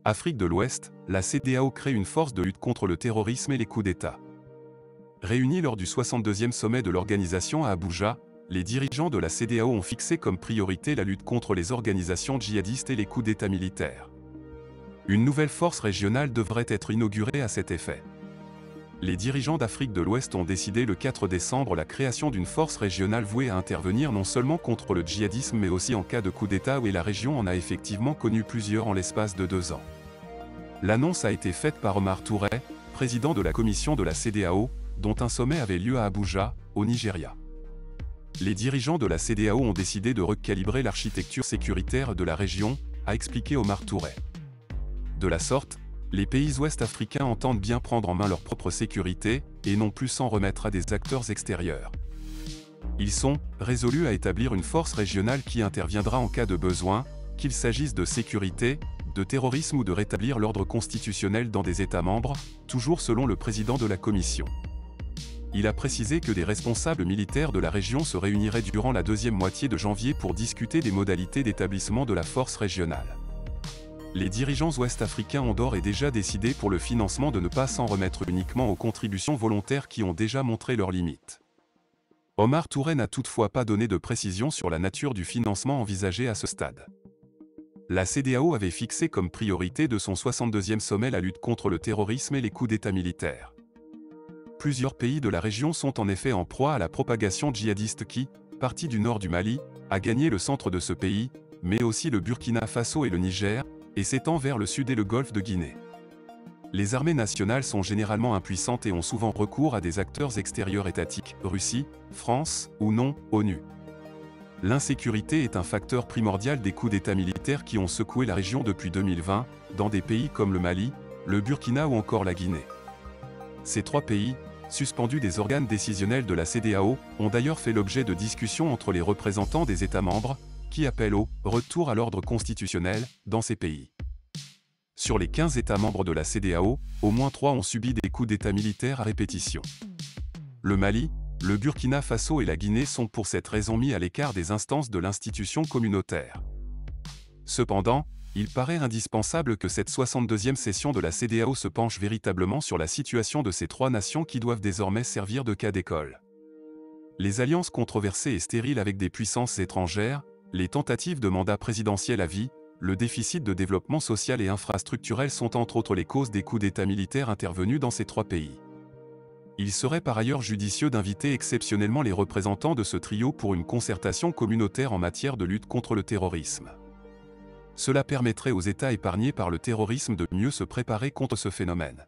Afrique de l'Ouest, la CEDEAO crée une force de lutte contre le terrorisme et les coups d'État. Réunis lors du 62e sommet de l'organisation à Abuja, les dirigeants de la CEDEAO ont fixé comme priorité la lutte contre les organisations djihadistes et les coups d'État militaires. Une nouvelle force régionale devrait être inaugurée à cet effet. Les dirigeants d'Afrique de l'Ouest ont décidé le 4 décembre la création d'une force régionale vouée à intervenir non seulement contre le djihadisme mais aussi en cas de coup d'État, et la région en a effectivement connu plusieurs en l'espace de 2 ans. L'annonce a été faite par Omar Touré, président de la commission de la CEDEAO, dont un sommet avait lieu à Abuja, au Nigeria. Les dirigeants de la CEDEAO ont décidé de recalibrer l'architecture sécuritaire de la région, a expliqué Omar Touré. De la sorte, les pays ouest-africains entendent bien prendre en main leur propre sécurité, et non plus s'en remettre à des acteurs extérieurs. Ils sont résolus à établir une force régionale qui interviendra en cas de besoin, qu'il s'agisse de sécurité, de terrorisme ou de rétablir l'ordre constitutionnel dans des États membres, toujours selon le président de la Commission. Il a précisé que des responsables militaires de la région se réuniraient durant la deuxième moitié de janvier pour discuter des modalités d'établissement de la force régionale. Les dirigeants ouest-africains ont d'ores et déjà décidé pour le financement de ne pas s'en remettre uniquement aux contributions volontaires qui ont déjà montré leurs limites. Omar Touré n'a toutefois pas donné de précision sur la nature du financement envisagé à ce stade. La CEDEAO avait fixé comme priorité de son 62e sommet la lutte contre le terrorisme et les coups d'État militaires. Plusieurs pays de la région sont en effet en proie à la propagation djihadiste qui, partie du nord du Mali, a gagné le centre de ce pays, mais aussi le Burkina Faso et le Niger, et s'étend vers le sud et le golfe de Guinée. Les armées nationales sont généralement impuissantes et ont souvent recours à des acteurs extérieurs étatiques, Russie, France, ou non, ONU. L'insécurité est un facteur primordial des coups d'État militaires qui ont secoué la région depuis 2020, dans des pays comme le Mali, le Burkina ou encore la Guinée. Ces 3 pays, suspendus des organes décisionnels de la CEDEAO, ont d'ailleurs fait l'objet de discussions entre les représentants des États membres, qui appellent au « retour à l'ordre constitutionnel » dans ces pays. Sur les 15 États membres de la CEDEAO, au moins 3 ont subi des coups d'État militaires à répétition. Le Mali, le Burkina Faso et la Guinée sont pour cette raison mis à l'écart des instances de l'institution communautaire. Cependant, il paraît indispensable que cette 62e session de la CEDEAO se penche véritablement sur la situation de ces 3 nations qui doivent désormais servir de cas d'école. Les alliances controversées et stériles avec des puissances étrangères, les tentatives de mandat présidentiel à vie, le déficit de développement social et infrastructurel sont entre autres les causes des coups d'État militaires intervenus dans ces 3 pays. Il serait par ailleurs judicieux d'inviter exceptionnellement les représentants de ce trio pour une concertation communautaire en matière de lutte contre le terrorisme. Cela permettrait aux États épargnés par le terrorisme de mieux se préparer contre ce phénomène.